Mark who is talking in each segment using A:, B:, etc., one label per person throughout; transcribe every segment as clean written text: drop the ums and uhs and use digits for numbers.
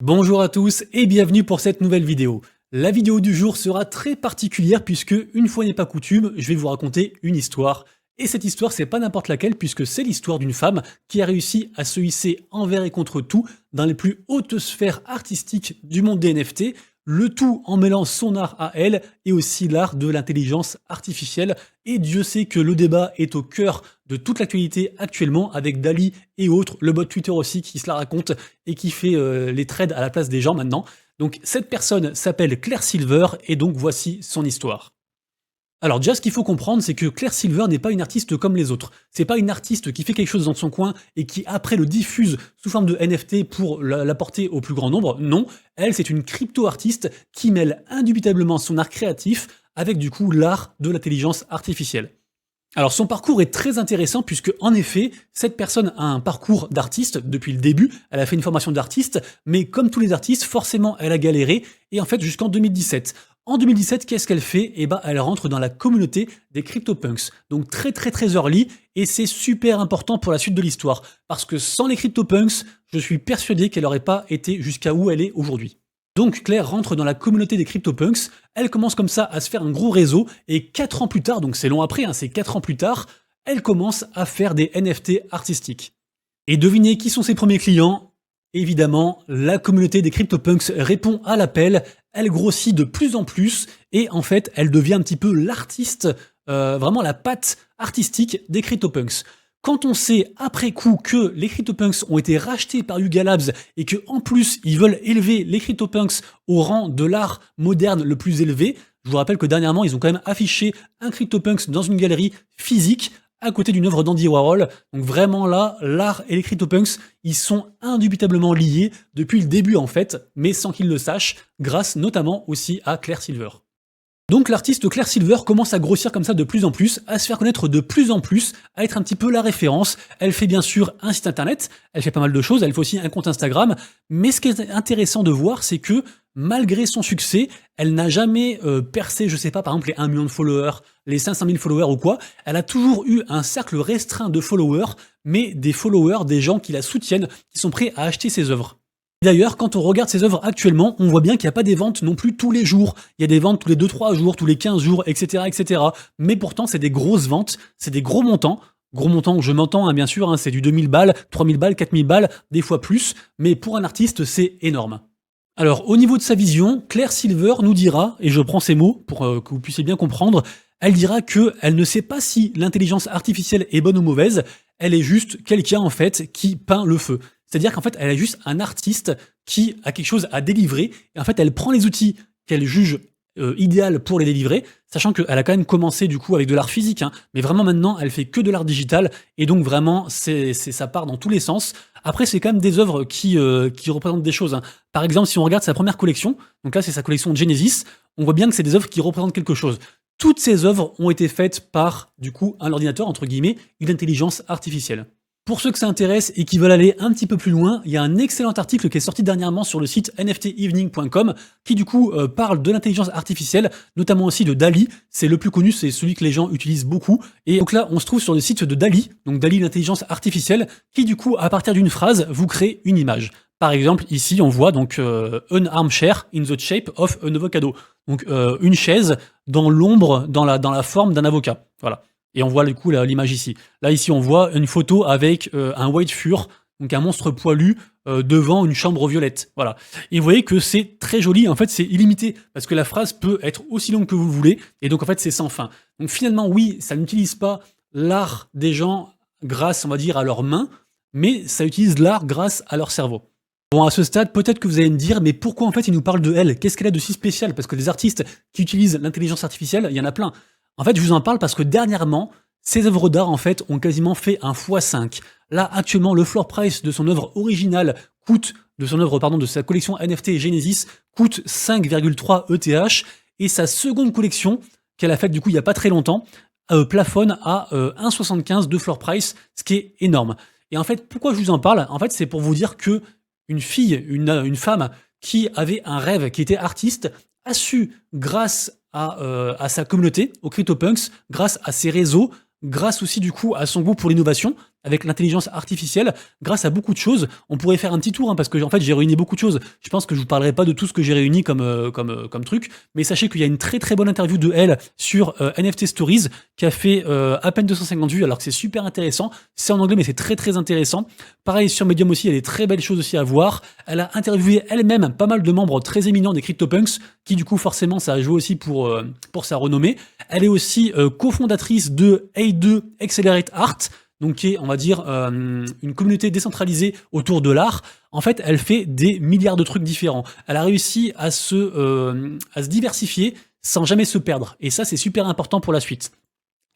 A: Bonjour à tous et bienvenue pour cette nouvelle vidéo. La vidéo du jour sera très particulière puisque, une fois n'est pas coutume, je vais vous raconter une histoire. Et cette histoire, c'est pas n'importe laquelle puisque c'est l'histoire d'une femme qui a réussi à se hisser envers et contre tout dans les plus hautes sphères artistiques du monde des NFT, le tout en mêlant son art à elle et aussi l'art de l'intelligence artificielle. Et Dieu sait que le débat est au cœur de toute l'actualité actuellement avec Dali et autres, le bot Twitter aussi qui se la raconte et qui fait les trades à la place des gens maintenant. Donc cette personne s'appelle Claire Silver et donc voici son histoire. Alors déjà, ce qu'il faut comprendre, c'est que Claire Silver n'est pas une artiste comme les autres. C'est pas une artiste qui fait quelque chose dans son coin et qui après le diffuse sous forme de NFT pour l'apporter au plus grand nombre. Non, elle, c'est une crypto-artiste qui mêle indubitablement son art créatif avec du coup l'art de l'intelligence artificielle. Alors son parcours est très intéressant puisque en effet, cette personne a un parcours d'artiste depuis le début, elle a fait une formation d'artiste, mais comme tous les artistes, forcément elle a galéré, et en fait jusqu'en 2017. En 2017, qu'est-ce qu'elle fait? Eh ben, elle rentre dans la communauté des CryptoPunks, donc très early, et c'est super important pour la suite de l'histoire, parce que sans les CryptoPunks, je suis persuadé qu'elle n'aurait pas été jusqu'à où elle est aujourd'hui. Donc Claire rentre dans la communauté des CryptoPunks, elle commence comme ça à se faire un gros réseau, et 4 ans plus tard, donc c'est long après, hein, c'est 4 ans plus tard, elle commence à faire des NFT artistiques. Et devinez qui sont ses premiers clients? Évidemment, la communauté des CryptoPunks répond à l'appel, elle grossit de plus en plus, et en fait, elle devient un petit peu l'artiste, vraiment la patte artistique des CryptoPunks. Quand on sait après coup que les CryptoPunks ont été rachetés par Yuga Labs et que en plus ils veulent élever les CryptoPunks au rang de l'art moderne le plus élevé, je vous rappelle que dernièrement ils ont quand même affiché un CryptoPunks dans une galerie physique à côté d'une œuvre d'Andy Warhol. Donc vraiment là, l'art et les CryptoPunks, ils sont indubitablement liés depuis le début en fait, mais sans qu'ils le sachent, grâce notamment aussi à Claire Silver. Donc l'artiste Claire Silver commence à grossir comme ça de plus en plus, à se faire connaître de plus en plus, à être un petit peu la référence. Elle fait bien sûr un site internet, elle fait pas mal de choses, elle fait aussi un compte Instagram, mais ce qui est intéressant de voir, c'est que malgré son succès, elle n'a jamais percé, je sais pas, par exemple les 1 million de followers, les 500 000 followers ou quoi, elle a toujours eu un cercle restreint de followers, mais des followers, des gens qui la soutiennent, qui sont prêts à acheter ses œuvres. D'ailleurs, quand on regarde ses œuvres actuellement, on voit bien qu'il n'y a pas des ventes non plus tous les jours. Il y a des ventes tous les 2-3 jours, tous les 15 jours, etc. etc. Mais pourtant, c'est des grosses ventes, c'est des gros montants. Gros montants, je m'entends, hein, bien sûr, hein, c'est du 2000 balles, 3000 balles, 4000 balles, des fois plus. Mais pour un artiste, c'est énorme. Alors, au niveau de sa vision, Claire Silver nous dira, et je prends ces mots pour que vous puissiez bien comprendre, elle dira qu'elle ne sait pas si l'intelligence artificielle est bonne ou mauvaise, elle est juste quelqu'un, en fait, qui peint le feu. C'est-à-dire qu'en fait, elle est juste un artiste qui a quelque chose à délivrer, et en fait, elle prend les outils qu'elle juge idéal pour les délivrer, sachant qu'elle a quand même commencé du coup avec de l'art physique, hein, mais vraiment maintenant, elle fait que de l'art digital, et donc vraiment, ça part dans tous les sens. Après, c'est quand même des œuvres qui représentent des choses, hein. Par exemple, si on regarde sa première collection, donc là, c'est sa collection Genesis, on voit bien que c'est des œuvres qui représentent quelque chose. Toutes ces œuvres ont été faites par, du coup, un ordinateur, entre guillemets, une intelligence artificielle. Pour ceux que ça intéresse et qui veulent aller un petit peu plus loin, il y a un excellent article qui est sorti dernièrement sur le site nftevening.com qui du coup parle de l'intelligence artificielle, notamment aussi de Dali. C'est le plus connu, c'est celui que les gens utilisent beaucoup. Et donc là, on se trouve sur le site de Dali, donc Dali l'intelligence artificielle, qui du coup, à partir d'une phrase, vous crée une image. Par exemple, ici, on voit donc an armchair in the shape of an avocado. Donc une chaise dans l'ombre, dans la forme d'un avocat. Voilà. Et on voit du coup l'image ici. Là, ici, on voit une photo avec un White Fur, donc un monstre poilu, devant une chambre violette. Voilà. Et vous voyez que c'est très joli. En fait, c'est illimité, parce que la phrase peut être aussi longue que vous le voulez, et donc en fait, c'est sans fin. Donc finalement, oui, ça n'utilise pas l'art des gens grâce, on va dire, à leurs mains, mais ça utilise l'art grâce à leur cerveau. Bon, à ce stade, peut-être que vous allez me dire, mais pourquoi en fait il nous parle de elle? Qu'est-ce qu'elle a de si spécial? Parce que des artistes qui utilisent l'intelligence artificielle, il y en a plein. En fait, je vous en parle parce que dernièrement, ces œuvres d'art en fait ont quasiment fait un x5. Là, actuellement, le floor price de son œuvre originale de sa collection NFT Genesis coûte 5,3 ETH, et sa seconde collection, qu'elle a faite du coup il n'y a pas très longtemps, plafonne à 1,75 de floor price, ce qui est énorme. Et en fait, pourquoi je vous en parle? En fait, c'est pour vous dire que une fille, une femme qui avait un rêve, qui était artiste, a su, grâce à sa communauté, aux CryptoPunks, grâce à ses réseaux, grâce aussi du coup à son goût pour l'innovation, avec l'intelligence artificielle, grâce à beaucoup de choses. On pourrait faire un petit tour, hein, parce que en fait j'ai réuni beaucoup de choses. Je pense que je vous parlerai pas de tout ce que j'ai réuni comme truc, mais sachez qu'il y a une très très bonne interview de elle sur NFT Stories qui a fait à peine 250 vues, alors que c'est super intéressant. C'est en anglais, mais c'est très très intéressant. Pareil sur Medium aussi, il y a des très belles choses aussi à voir. Elle a interviewé elle-même pas mal de membres très éminents des CryptoPunks, qui du coup forcément ça a joué aussi pour sa renommée. Elle est aussi cofondatrice de A2 Accelerate Art, donc qui est, on va dire, une communauté décentralisée autour de l'art. En fait, elle fait des milliards de trucs différents. Elle a réussi à se diversifier sans jamais se perdre. Et ça, c'est super important pour la suite.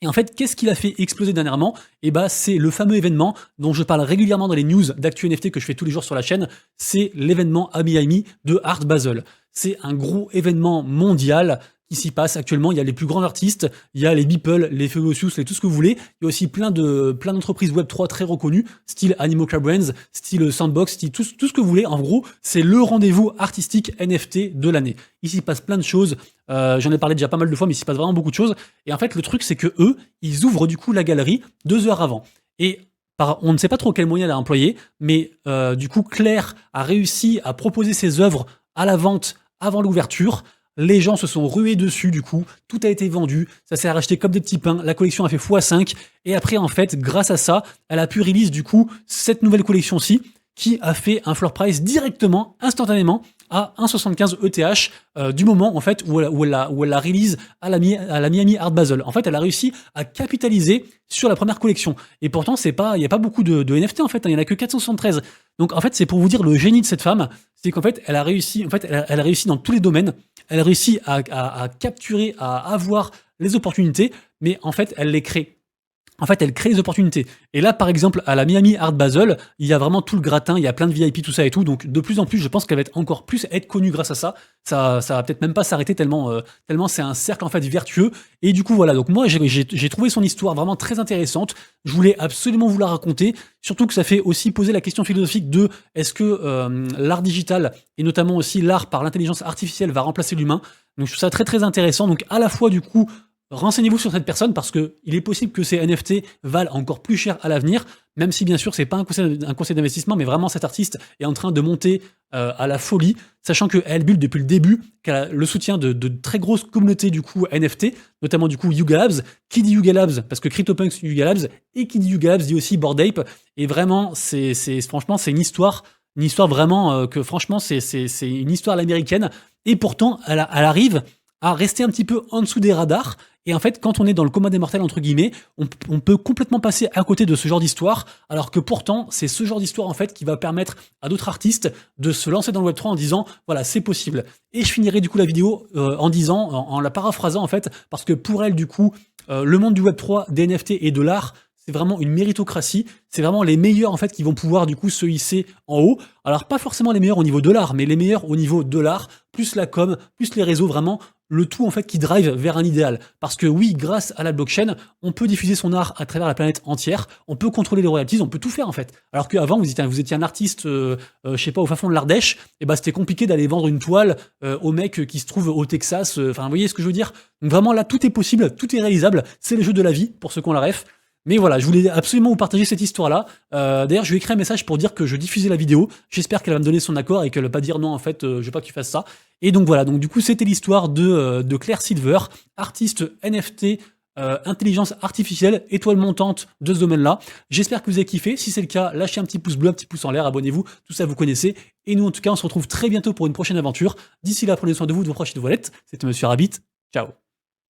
A: Et en fait, qu'est-ce qui l'a fait exploser dernièrement? Eh ben, c'est le fameux événement dont je parle régulièrement dans les news d'actu NFT que je fais tous les jours sur la chaîne. C'est l'événement à Miami de Art Basel. C'est un gros événement mondial qui s'y passe actuellement. Il y a les plus grands artistes, il y a les Beeple, les Feocius, tout ce que vous voulez. Il y a aussi plein d'entreprises Web3 très reconnues, style Animoca Brands, style Sandbox, style tout ce que vous voulez. En gros, c'est le rendez-vous artistique NFT de l'année. Il s'y passe plein de choses. J'en ai parlé déjà pas mal de fois, mais il s'y passe vraiment beaucoup de choses. Et en fait, le truc, c'est que eux, ils ouvrent du coup la galerie 2 heures avant. Et on ne sait pas trop quel moyen elle a employé, mais du coup, Claire a réussi à proposer ses œuvres à la vente avant l'ouverture. Les gens se sont rués dessus, du coup, tout a été vendu, ça s'est racheté comme des petits pains, la collection a fait x5, et après, en fait, grâce à ça, elle a pu release, du coup, cette nouvelle collection-ci, qui a fait un floor price directement, instantanément, à 1,75 ETH du moment, en fait, où elle la release à la Miami Art Basel. En fait, elle a réussi à capitaliser sur la première collection. Et pourtant, il n'y a pas beaucoup de NFT, en fait, il n'y en a que 473. Donc, en fait, c'est pour vous dire le génie de cette femme, c'est qu'en fait, elle a réussi dans tous les domaines, elle a réussi à capturer, à avoir les opportunités, mais en fait, elle les crée. En fait, elle crée les opportunités. Et là, par exemple, à la Miami Art Basel, il y a vraiment tout le gratin, il y a plein de VIP, tout ça et tout. Donc, de plus en plus, je pense qu'elle va être encore plus être connue grâce à ça. Ça va peut-être même pas s'arrêter tellement c'est un cercle en fait vertueux. Et du coup, voilà. Donc moi, j'ai trouvé son histoire vraiment très intéressante. Je voulais absolument vous la raconter. Surtout que ça fait aussi poser la question philosophique de est-ce que l'art digital et notamment aussi l'art par l'intelligence artificielle va remplacer l'humain. Donc, je trouve ça très très intéressant. Donc, à la fois du coup, renseignez-vous sur cette personne parce que il est possible que ces NFT valent encore plus cher à l'avenir, même si bien sûr c'est pas un conseil d'investissement, mais vraiment cet artiste est en train de monter à la folie, sachant qu'elle build depuis le début, qu'elle a le soutien de très grosses communautés du coup NFT, notamment du coup Yuga Labs. Qui dit Yuga Labs? Parce que CryptoPunks Yuga Labs, et qui dit Yuga Labs dit aussi Bored Ape, et vraiment franchement c'est une histoire vraiment que franchement c'est une histoire à l'américaine, et pourtant elle arrive à rester un petit peu en dessous des radars. Et en fait, quand on est dans le commun des mortels, entre guillemets, on peut complètement passer à côté de ce genre d'histoire, alors que pourtant, c'est ce genre d'histoire, en fait, qui va permettre à d'autres artistes de se lancer dans le Web3 en disant, voilà, c'est possible. Et je finirai, du coup, la vidéo en disant, en la paraphrasant, en fait, parce que pour elle, du coup, le monde du Web3, des NFT et de l'art, c'est vraiment une méritocratie, c'est vraiment les meilleurs en fait qui vont pouvoir du coup se hisser en haut. Alors pas forcément les meilleurs au niveau de l'art, mais les meilleurs au niveau de l'art, plus la com, plus les réseaux, vraiment le tout en fait qui drive vers un idéal. Parce que oui, grâce à la blockchain, on peut diffuser son art à travers la planète entière, on peut contrôler les royalties, on peut tout faire en fait. Alors qu'avant vous étiez un artiste, je sais pas, au fin fond de l'Ardèche, et bah c'était compliqué d'aller vendre une toile au mec qui se trouve au Texas. Enfin, vous voyez ce que je veux dire? Donc vraiment là, tout est possible, tout est réalisable. C'est le jeu de la vie pour ceux qui ont la ref. Mais voilà, je voulais absolument vous partager cette histoire-là. D'ailleurs, je lui ai écrit un message pour dire que je diffusais la vidéo. J'espère qu'elle va me donner son accord et qu'elle va pas dire non, en fait, je veux pas que tu fasses ça. Et donc voilà, donc du coup, c'était l'histoire de Claire Silver, artiste NFT, intelligence artificielle, étoile montante de ce domaine-là. J'espère que vous avez kiffé. Si c'est le cas, lâchez un petit pouce bleu, un petit pouce en l'air, abonnez-vous, tout ça vous connaissez. Et nous, en tout cas, on se retrouve très bientôt pour une prochaine aventure. D'ici là, prenez soin de vous, de vos proches et de vos lettres. C'était Monsieur Rabbit. Ciao.